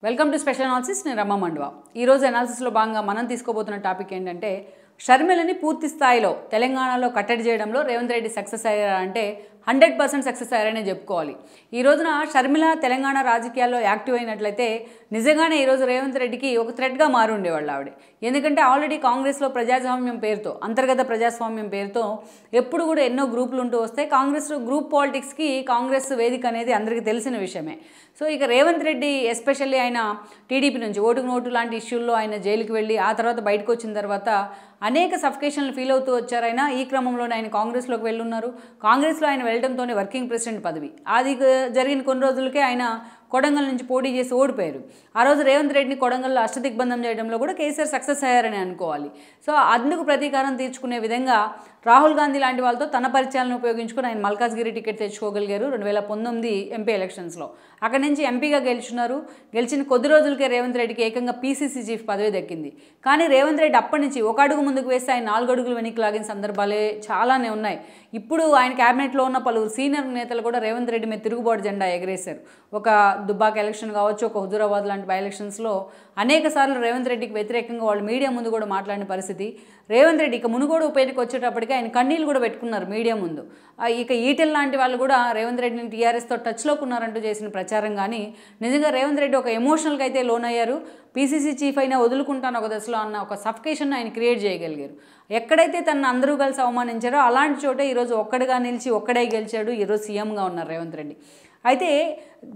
Welcome to special analysis. నేను రమ్మ మండువా. ఈరోజు అనాలిసిస్లో భాగంగా మనం తీసుకోబోతున్న టాపిక్ ఏంటంటే, షర్మిలని పూర్తి స్థాయిలో తెలంగాణలో కట్టడి చేయడంలో రేవంత్ రెడ్డి సక్సెస్ అయ్యారా అంటే 100% సక్సెస్ అయ్యారనే చెప్పుకోవాలి. ఈ రోజున షర్మిల తెలంగాణ రాజకీయాల్లో యాక్టివ్ అయినట్లయితే నిజంగానే ఈరోజు రేవంత్ రెడ్డికి ఒక థ్రెట్గా మారి ఉండేవాళ్ళు ఆవిడ. ఎందుకంటే ఆల్రెడీ కాంగ్రెస్లో ప్రజాస్వామ్యం పేరుతో, అంతర్గత ప్రజాస్వామ్యం పేరుతో ఎప్పుడు కూడా ఎన్నో గ్రూపులు ఉంటూ వస్తాయి. కాంగ్రెస్ గ్రూప్ పాలిటిక్స్కి కాంగ్రెస్ వేదిక అనేది అందరికీ తెలిసిన విషయమే. సో ఇక రేవంత్ రెడ్డి ఎస్పెషల్లీ ఆయన టీడీపీ నుంచి ఓటుకు నోటు లాంటి ఇష్యూల్లో ఆయన జైలుకి వెళ్ళి ఆ తర్వాత బయటకు వచ్చిన తర్వాత అనేక సఫికేషన్లు ఫీల్ అవుతూ వచ్చారు. ఆయన ఈ క్రమంలోనే ఆయన కాంగ్రెస్లోకి వెళ్ళున్నారు. కాంగ్రెస్లో ఆయన వెళ్ళడంతోనే వర్కింగ్ ప్రెసిడెంట్ పదవి అది జరిగిన కొన్ని రోజులకే ఆయన కొడంగల్ నుంచి పోటీ చేసి ఓడిపోయారు. ఆ రోజు రేవంత్ రెడ్డిని కొడంగల్లో అష్టదిగ్బంధం చేయడంలో కూడా కేసీఆర్ సక్సెస్ అయ్యారని అనుకోవాలి. సో అందుకు ప్రతీకారం తీర్చుకునే విధంగా రాహుల్ గాంధీ లాంటి వాళ్ళతో తన పరిచయాలను ఉపయోగించుకుని ఆయన మల్కాజ్గిరి టికెట్ తెచ్చుకోగలిగారు 2019 ఎంపీ ఎలక్షన్స్లో. అక్కడి నుంచి ఎంపీగా గెలిచినారు. గెలిచిన కొద్ది రోజులకే రేవంత్ రెడ్డికి ఏకంగా పీసీసీ చీఫ్ పదవి దక్కింది. కానీ రేవంత్ రెడ్డి అప్పటి నుంచి ఒక అడుగు ముందుకు వేస్తే ఆయన 4 అడుగులు వెనక్కి లాగిన సందర్భాలే చాలానే ఉన్నాయి. ఇప్పుడు ఆయన క్యాబినెట్లో ఉన్న పలువురు సీనియర్ నేతలు కూడా రేవంత్ రెడ్డి మీద తిరుగుబాటు జెండా ఎగరేశారు. ఒక దుబ్బాక ఎలక్షన్ కావచ్చు, ఒక హుజూరాబాద్ లాంటి బై ఎలక్షన్స్లో అనేక సార్లు రేవంత్ రెడ్డికి వ్యతిరేకంగా వాళ్ళు మీడియా ముందు కూడా మాట్లాడిన పరిస్థితి. రేవంత్ రెడ్డి ఇక మునుగోడు ఉప ఎన్నిక వచ్చేటప్పటికి ఆయన కన్నీళ్ళు కూడా పెట్టుకున్నారు మీడియా ముందు. ఇక ఈటెల్ లాంటి వాళ్ళు కూడా రేవంత్ రెడ్డిని టీఆర్ఎస్తో టచ్లోకి ఉన్నారంటూ చేసిన ప్రచారం కానీ నిజంగా రేవంత్ రెడ్డి ఒక ఎమోషనల్గా అయితే లోన్ అయ్యారు. పీసీసీ చీఫ్ అయినా వదులుకుంటాను ఒక దశలో అన్న ఒక సఫికేషన్ ఆయన క్రియేట్ చేయగలిగారు. ఎక్కడైతే తనను అందరూ కలిసి అవమానించారో అలాంటి చోటే ఈరోజు ఒక్కడిగా నిలిచి ఒక్కడే గెలిచాడు. ఈరోజు సీఎంగా ఉన్నారు రేవంత్ రెడ్డి. అయితే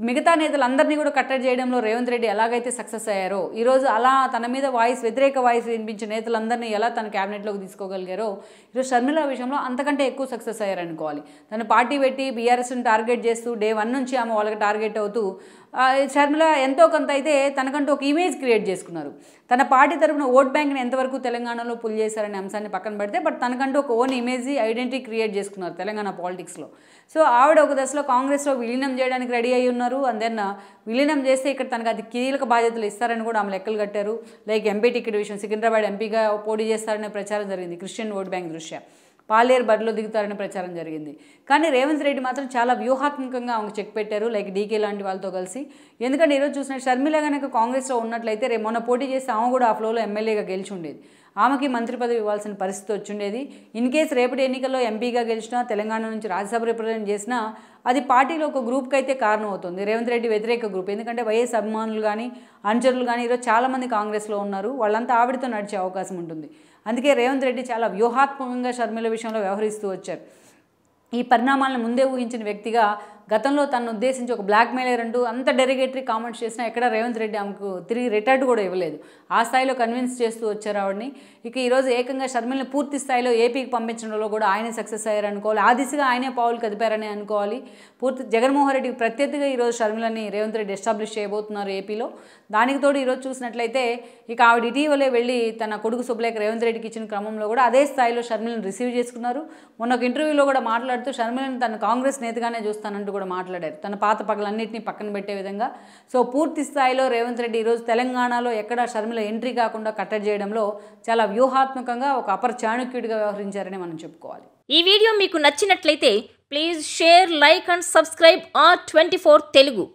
మిగతా నేతలందరినీ కూడా కట్టడి చేయడంలో రేవంత్ రెడ్డి ఎలాగైతే సక్సెస్ అయ్యారో ఈరోజు అలా తన మీద వ్యతిరేక వాయిస్ వినిపించిన నేతలందరినీ ఎలా తన క్యాబినెట్లోకి తీసుకోగలిగారో ఈరోజు షర్మిల విషయంలో అంతకంటే ఎక్కువ సక్సెస్ అయ్యారనుకోవాలి. తను పార్టీ పెట్టి బీఆర్ఎస్ని టార్గెట్ చేస్తూ డే 1 నుంచి ఆమె వాళ్ళకి టార్గెట్ అవుతూ షర్మిల ఎంతో కొంత అయితే తనకంటూ ఒక ఇమేజ్ క్రియేట్ చేసుకున్నారు. తన పార్టీ తరపున ఓట్ బ్యాంక్ని ఎంతవరకు తెలంగాణలో పుల్ చేశారనే అంశాన్ని పక్కన పెడితే బట్ తనకంటూ ఒక ఓన్ ఇమేజ్ ఐడెంటిటీ క్రియేట్ చేసుకున్నారు తెలంగాణ పాలిటిక్స్లో. సో ఆవిడ ఒక దశలో కాంగ్రెస్లో విలీనం చేయడానికి రెడీ అయి ఉన్నారు. అండ్ దెన్ విలీనం చేస్తే ఇక్కడ తనకు అది కీలక బాధ్యతలు ఇస్తారని కూడా ఆమె లెక్కలు కట్టారు. లైక్ ఎంపీ టికెట్ విషయం, సికింద్రాబాద్ ఎంపీగా పోటీ చేస్తారనే ప్రచారం జరిగింది క్రిస్టియన్ ఓట్ బ్యాంక్ దృష్ట్యా. పాలేరు బరిలో దిగుతారనే ప్రచారం జరిగింది. కానీ రేవంత్ రెడ్డి మాత్రం చాలా వ్యూహాత్మకంగా ఆమెకు చెక్ పెట్టారు, లైక్ డీకే లాంటి వాళ్ళతో కలిసి. ఎందుకంటే ఈరోజు చూసిన షర్మిల కనుక కాంగ్రెస్లో ఉన్నట్లయితే రేపు మొన్న పోటీ చేస్తే ఆమె కూడా ఆ ఫ్లోలో ఎమ్మెల్యేగా గెలిచి ఉండేది. ఆమెకి మంత్రి పదవి ఇవ్వాల్సిన పరిస్థితి వచ్చిండేది. ఇన్ కేసు రేపటి ఎన్నికల్లో ఎంపీగా గెలిచినా, తెలంగాణ నుంచి రాజ్యసభ రిప్రజెంట్ చేసినా అది పార్టీలో ఒక గ్రూప్కి అయితే కారణం అవుతుంది. రేవంత్ రెడ్డి వ్యతిరేక గ్రూప్. ఎందుకంటే వైఎస్ అభిమానులు కానీ అనుచరులు కానీ ఈరోజు చాలామంది కాంగ్రెస్లో ఉన్నారు. వాళ్ళంతా ఆవిడతో నడిచే అవకాశం ఉంటుంది. అందుకే రేవంత్ రెడ్డి చాలా వ్యూహాత్మకంగా షర్మిల విషయంలో వ్యవహరిస్తూ వచ్చారు. ఈ పరిణామాలను ముందే ఊహించిన వ్యక్తిగా గతంలో తనను ఉద్దేశించి ఒక బ్లాక్ మెయిలర్ అంటూ అంత డెరిగేటరీ కామెంట్స్ చేసినా ఎక్కడ రేవంత్ రెడ్డి ఆమెకు తిరిగి రిటర్న్ కూడా ఇవ్వలేదు. ఆ స్థాయిలో కన్విన్స్ చేస్తూ వచ్చారు ఆవిడని. ఇక ఈరోజు ఏకంగా షర్మిలని పూర్తి స్థాయిలో ఏపీకి పంపించడంలో కూడా ఆయనే సక్సెస్ అయ్యారనుకోవాలి. ఆ దిశగా ఆయనే పావులు కదిపారని అనుకోవాలి. జగన్మోహన్ రెడ్డికి ప్రత్యర్థిగా ఈరోజు షర్మిలని రేవంత్ రెడ్డి ఎస్టాబ్లిష్ చేయబోతున్నారు ఏపీలో. దానికి తోడు ఈరోజు చూసినట్లయితే ఇక ఆవిడ ఇటీవలే వెళ్ళి తన కొడుకు శుభలేఖ రేవంత్ రెడ్డికి ఇచ్చిన క్రమంలో కూడా అదే స్థాయిలో షర్మిలను రిసీవ్ చేసుకున్నారు. మొన్న ఒక ఇంటర్వ్యూలో కూడా మాట్లాడుతూ షర్మిలని తన కాంగ్రెస్ నేతగానే చూస్తానంటూ కూడా మాట్లాడారు, తన పాత పగలన్నింటినీ పక్కన పెట్టే విధంగా. సో పూర్తి స్థాయిలో రేవంత్ రెడ్డి ఈరోజు తెలంగాణలో ఎక్కడ షర్మిల ఎంట్రీ కాకుండా కట్టడి చేయడంలో చాలా వ్యూహాత్మకంగా ఒక అపర చాణక్యుడిగా వ్యవహరించారని మనం చెప్పుకోవాలి. ఈ వీడియో మీకు నచ్చినట్లయితే please share, like and subscribe R24 Telugu.